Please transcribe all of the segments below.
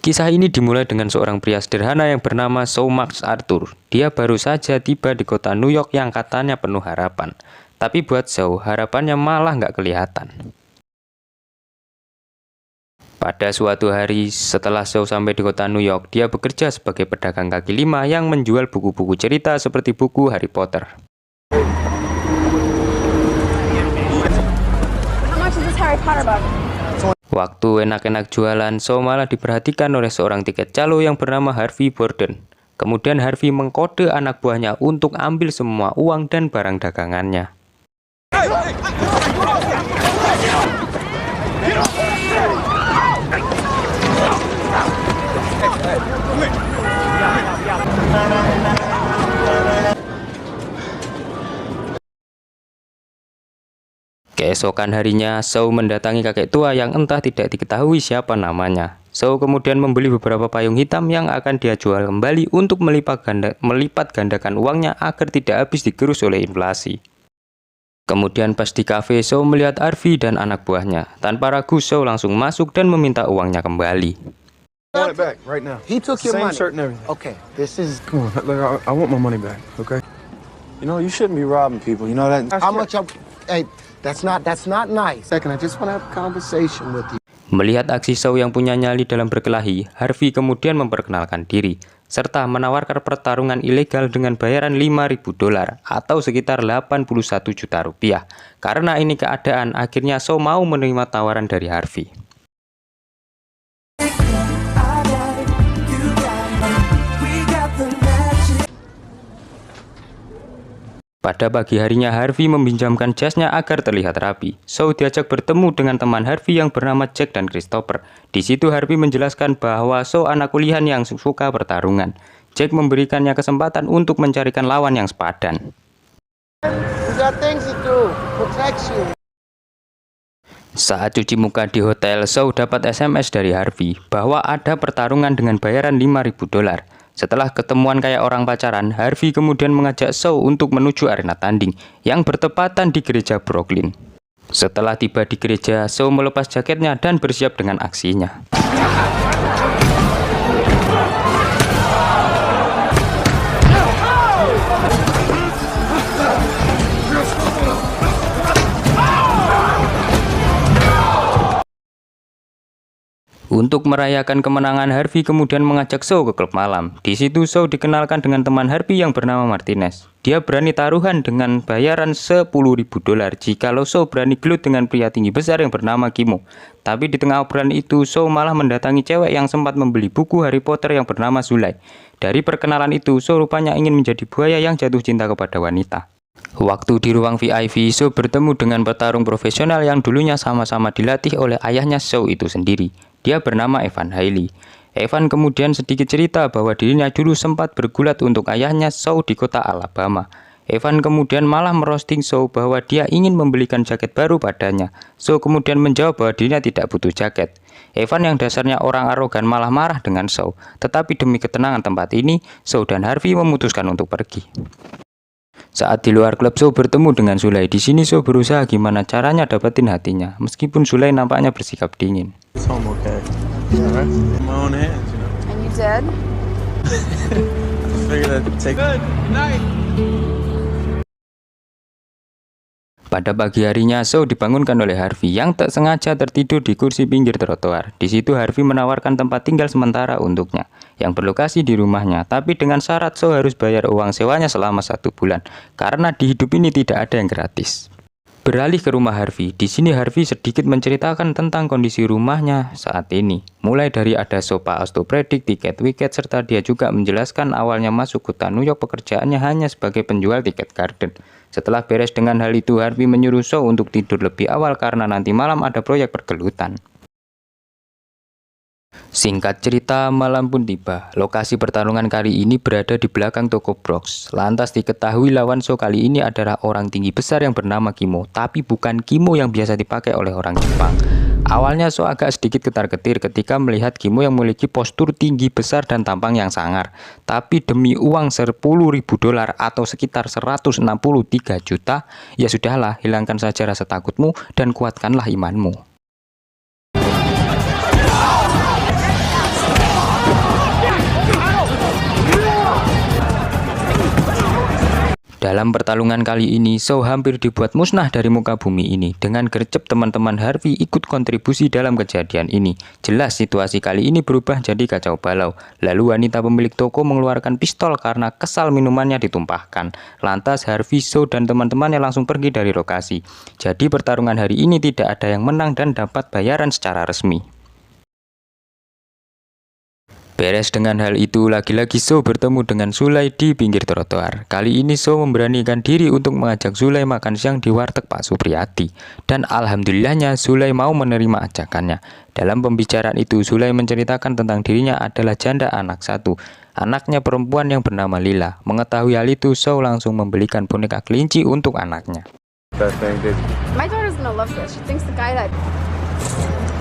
Kisah ini dimulai dengan seorang pria sederhana yang bernama Shaw Max Arthur. Dia baru saja tiba di kota New York yang katanya penuh harapan. Tapi buat Shaw, harapannya malah nggak kelihatan. Pada suatu hari, setelah Shaw sampai di kota New York, dia bekerja sebagai pedagang kaki lima yang menjual buku-buku cerita seperti buku Harry Potter. Waktu enak-enak jualan, Shaw malah diperhatikan oleh seorang tiket calo yang bernama Harvey Borden. Kemudian Harvey mengkode anak buahnya untuk ambil semua uang dan barang dagangannya. Keesokan harinya, Shaw mendatangi kakek tua yang entah tidak diketahui siapa namanya. Shaw kemudian membeli beberapa payung hitam yang akan dia jual kembali untuk melipat gandakan uangnya agar tidak habis digerus oleh inflasi. Kemudian pas di kafe, Shaw melihat Harvey dan anak buahnya. Tanpa ragu, Shaw langsung masuk dan meminta uangnya kembali. Want it back right now. He took your Same money. shirt and everything. Okay, this is. Come on, look, I want my money back. Okay. You know, you shouldn't be robbing people. You know that. How much? Hey, that's not nice. Second, I just want to have a conversation with you. Melihat aksi Shaw yang punya nyali dalam berkelahi, Harvey kemudian memperkenalkan diri, serta menawarkan pertarungan ilegal dengan bayaran $5.000 atau sekitar 81 juta rupiah. Karena ini keadaan, akhirnya Shaw mau menerima tawaran dari Harvey. Pada pagi harinya, Harvey meminjamkan jasnya agar terlihat rapi. Shaw diajak bertemu dengan teman Harvey yang bernama Jack dan Christopher. Di situ Harvey menjelaskan bahwa Shaw anak kuliahan yang suka pertarungan. Jack memberikannya kesempatan untuk mencarikan lawan yang sepadan. Saat cuci muka di hotel, Shaw dapat SMS dari Harvey bahwa ada pertarungan dengan bayaran $5.000. Setelah ketemuan kayak orang pacaran, Harvey kemudian mengajak Shaw untuk menuju arena tanding yang bertepatan di gereja Brooklyn. Setelah tiba di gereja, Shaw melepas jaketnya dan bersiap dengan aksinya. Untuk merayakan kemenangan, Harvey kemudian mengajak Shaw ke klub malam. Di situ Shaw dikenalkan dengan teman Harvey yang bernama Martinez. Dia berani taruhan dengan bayaran $10.000 jikalau Shaw berani gelut dengan pria tinggi besar yang bernama Kimo. Tapi di tengah obrolan itu, Shaw malah mendatangi cewek yang sempat membeli buku Harry Potter yang bernama Zulai. Dari perkenalan itu, Shaw rupanya ingin menjadi buaya yang jatuh cinta kepada wanita. Waktu di ruang VIP, Shaw bertemu dengan petarung profesional yang dulunya sama-sama dilatih oleh ayahnya Shaw itu sendiri. Dia bernama Evan Hailey. Evan kemudian sedikit cerita bahwa dirinya dulu sempat bergulat untuk ayahnya Shaw di kota Alabama. Evan kemudian malah merosting Shaw bahwa dia ingin membelikan jaket baru padanya. Shaw kemudian menjawab bahwa dirinya tidak butuh jaket. Evan yang dasarnya orang arogan malah marah dengan Shaw. Tetapi demi ketenangan tempat ini, Shaw dan Harvey memutuskan untuk pergi. Saat di luar klub, Shaw bertemu dengan Zulai. Di sini Shaw berusaha gimana caranya dapetin hatinya, meskipun Zulai nampaknya bersikap dingin. It's home okay. All right. My own hands, you know. And you did? I figured I'd take. Good night. Pada pagi harinya, Shaw dibangunkan oleh Harvey yang tak sengaja tertidur di kursi pinggir trotoar. Di situ Harvey menawarkan tempat tinggal sementara untuknya, yang berlokasi di rumahnya. Tapi dengan syarat Shaw harus bayar uang sewanya selama 1 bulan, karena di hidup ini tidak ada yang gratis. Beralih ke rumah Harvey, di sini Harvey sedikit menceritakan tentang kondisi rumahnya saat ini. Mulai dari ada sofa ortopedik, tiket wiket, serta dia juga menjelaskan awalnya masuk kota New York pekerjaannya hanya sebagai penjual tiket garden. Setelah beres dengan hal itu, Harvey menyuruh Shaw untuk tidur lebih awal karena nanti malam ada proyek pergelutan. Singkat cerita, malam pun tiba. Lokasi pertarungan kali ini berada di belakang toko Brooks. Lantas diketahui lawan Shaw kali ini adalah orang tinggi besar yang bernama Kimo, tapi bukan Kimo yang biasa dipakai oleh orang Jepang. Awalnya Shaw agak sedikit ketar-ketir ketika melihat Kimo yang memiliki postur tinggi besar dan tampang yang sangar. Tapi demi uang $10.000 atau sekitar 163 juta, ya sudahlah, hilangkan saja rasa takutmu dan kuatkanlah imanmu. Dalam pertarungan kali ini, Shaw hampir dibuat musnah dari muka bumi ini. Dengan gercep teman-teman Harvey ikut kontribusi dalam kejadian ini. Jelas situasi kali ini berubah jadi kacau balau. Lalu wanita pemilik toko mengeluarkan pistol karena kesal minumannya ditumpahkan. Lantas Harvey, Shaw dan teman-temannya langsung pergi dari lokasi. Jadi pertarungan hari ini tidak ada yang menang dan dapat bayaran secara resmi. Beres dengan hal itu, lagi-lagi Shaw bertemu dengan Sulai di pinggir trotoar. Kali ini Shaw memberanikan diri untuk mengajak Sulai makan siang di warteg Pak Supriyadi. Dan alhamdulillahnya Sulai mau menerima ajakannya. Dalam pembicaraan itu, Sulai menceritakan tentang dirinya adalah janda anak satu. Anaknya perempuan yang bernama Lila. Mengetahui hal itu, Shaw langsung membelikan boneka kelinci untuk anaknya. My daughter's gonna love this. She thinks the guy that.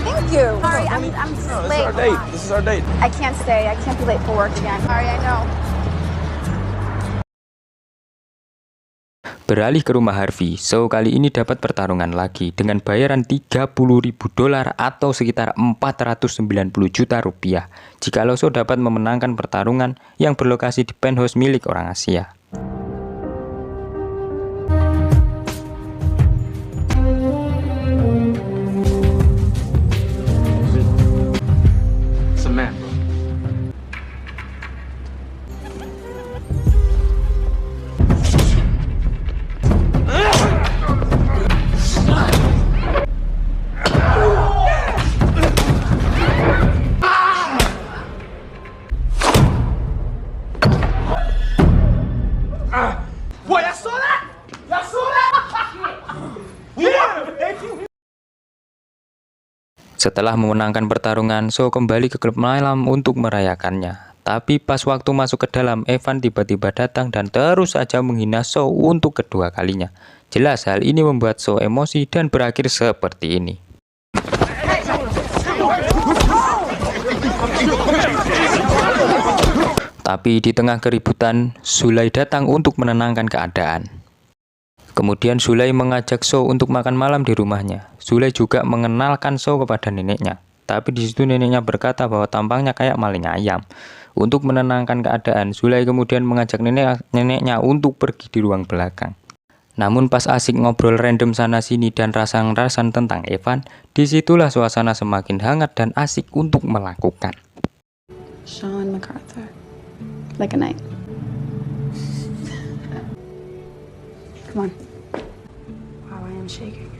Thank you. Sorry, I'm late. This is our date. I can't stay. I can't be late for work again. Sorry, I know. Beralih ke rumah Harvey, Shaw kali ini dapat pertarungan lagi dengan bayaran $30.000 atau sekitar 490 juta rupiah. Jikalau Shaw dapat memenangkan pertarungan yang berlokasi di penthouse milik orang Asia. Setelah memenangkan pertarungan, Shaw kembali ke klub malam untuk merayakannya. Tapi pas waktu masuk ke dalam, Evan tiba-tiba datang dan terus saja menghina Shaw untuk kedua kalinya. Jelas hal ini membuat Shaw emosi dan berakhir seperti ini. Tapi di tengah keributan, Sulai datang untuk menenangkan keadaan. Kemudian Sulai mengajak Shaw untuk makan malam di rumahnya. Sulai juga mengenalkan Shaw kepada neneknya. Tapi di situ neneknya berkata bahwa tampangnya kayak maling ayam. Untuk menenangkan keadaan, Sulai kemudian mengajak neneknya untuk pergi di ruang belakang. Namun pas asik ngobrol random sana-sini dan rasan-rasan tentang Evan, disitulah suasana semakin hangat dan asik untuk melakukan. Sean MacArthur. Like a knight. Come on. Wow, I am shaking.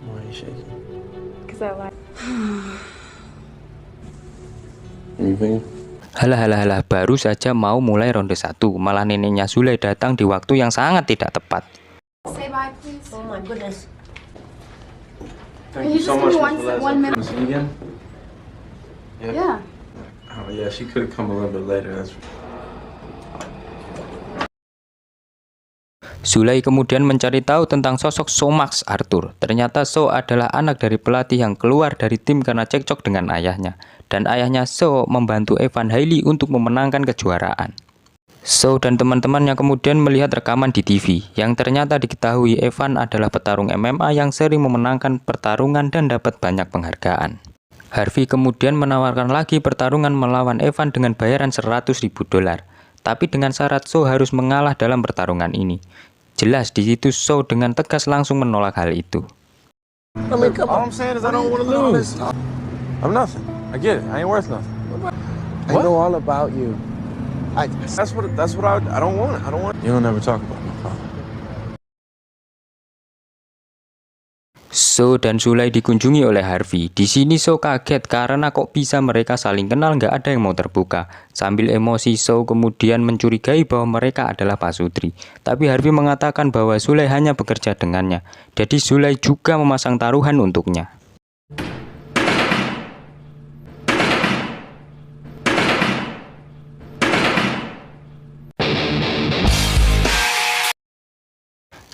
Why are you shaking? Because I like. Anything? Halah, baru saja mau mulai ronde 1, malah neneknya Sulai datang di waktu yang sangat tidak tepat. Say bye, please. Oh my goodness. Can you just give me one minute? See you again? Yeah. Oh yeah, she could have come a little bit later. That's. Sulai kemudian mencari tahu tentang sosok Shaw MacArthur. Ternyata Shaw adalah anak dari pelatih yang keluar dari tim karena cekcok dengan ayahnya. Dan ayahnya Shaw membantu Evan Hailey untuk memenangkan kejuaraan. Shaw dan teman-temannya kemudian melihat rekaman di TV, yang ternyata diketahui Evan adalah petarung MMA yang sering memenangkan pertarungan dan dapat banyak penghargaan. Harvey kemudian menawarkan lagi pertarungan melawan Evan dengan bayaran $100.000. Tapi dengan syarat Shaw harus mengalah dalam pertarungan ini. Jelas di situ Shaw dengan tegas langsung menolak hal itu. All I'm saying is I don't want to lose. I'm nothing. I get it. I ain't worth nothing. I know all about you. That's what I don't want. I don't want. You don't ever talk about me, Father. Shaw dan Sulai dikunjungi oleh Harvey. Di sini Shaw kaget karena kok bisa mereka saling kenal, nggak ada yang mau terbuka. Sambil emosi, Shaw kemudian mencurigai bahwa mereka adalah pasutri. Tapi Harvey mengatakan bahwa Sulai hanya bekerja dengannya. Jadi Sulai juga memasang taruhan untuknya.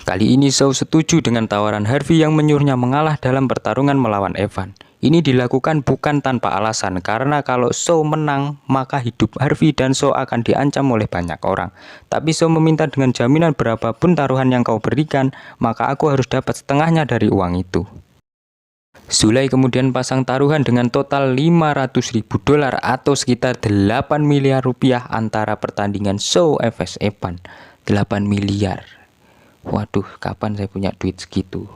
Kali ini Shaw setuju dengan tawaran Harvey yang menyuruhnya mengalah dalam pertarungan melawan Evan. Ini dilakukan bukan tanpa alasan, karena kalau Shaw menang, maka hidup Harvey dan Shaw akan diancam oleh banyak orang. Tapi Shaw meminta dengan jaminan berapapun taruhan yang kau berikan, maka aku harus dapat setengahnya dari uang itu. Sulai kemudian pasang taruhan dengan total $500.000 atau sekitar 8 miliar rupiah antara pertandingan Shaw vs Evan. 8 miliar. Waduh, kapan saya punya duit segitu?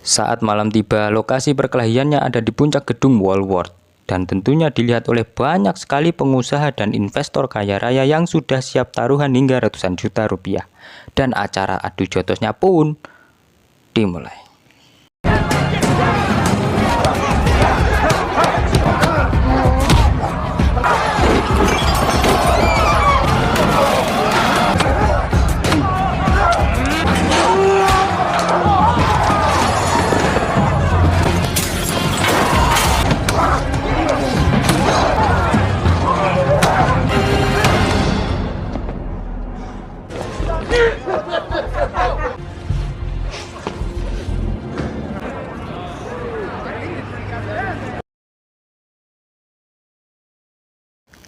Saat malam tiba, lokasi perkelahiannya ada di puncak gedung Woolworth. Dan tentunya dilihat oleh banyak sekali pengusaha dan investor kaya raya yang sudah siap taruhan hingga ratusan juta rupiah. Dan acara adu jotosnya pun dimulai.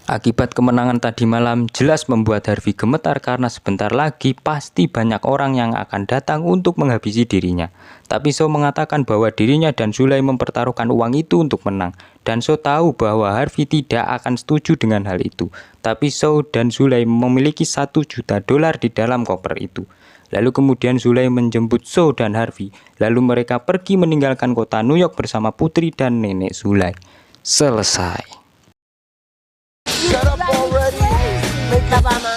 Akibat kemenangan tadi malam jelas membuat Harvey gemetar karena sebentar lagi pasti banyak orang yang akan datang untuk menghabisi dirinya. Tapi So mengatakan bahwa dirinya dan Zulay mempertaruhkan uang itu untuk menang. Dan So tahu bahwa Harvey tidak akan setuju dengan hal itu. Tapi So dan Zulay memiliki $1 juta di dalam koper itu. Lalu kemudian Zulay menjemput So dan Harvey. Lalu mereka pergi meninggalkan kota New York bersama putri dan nenek Zulay. Selesai. Shut up already. Make up my mind.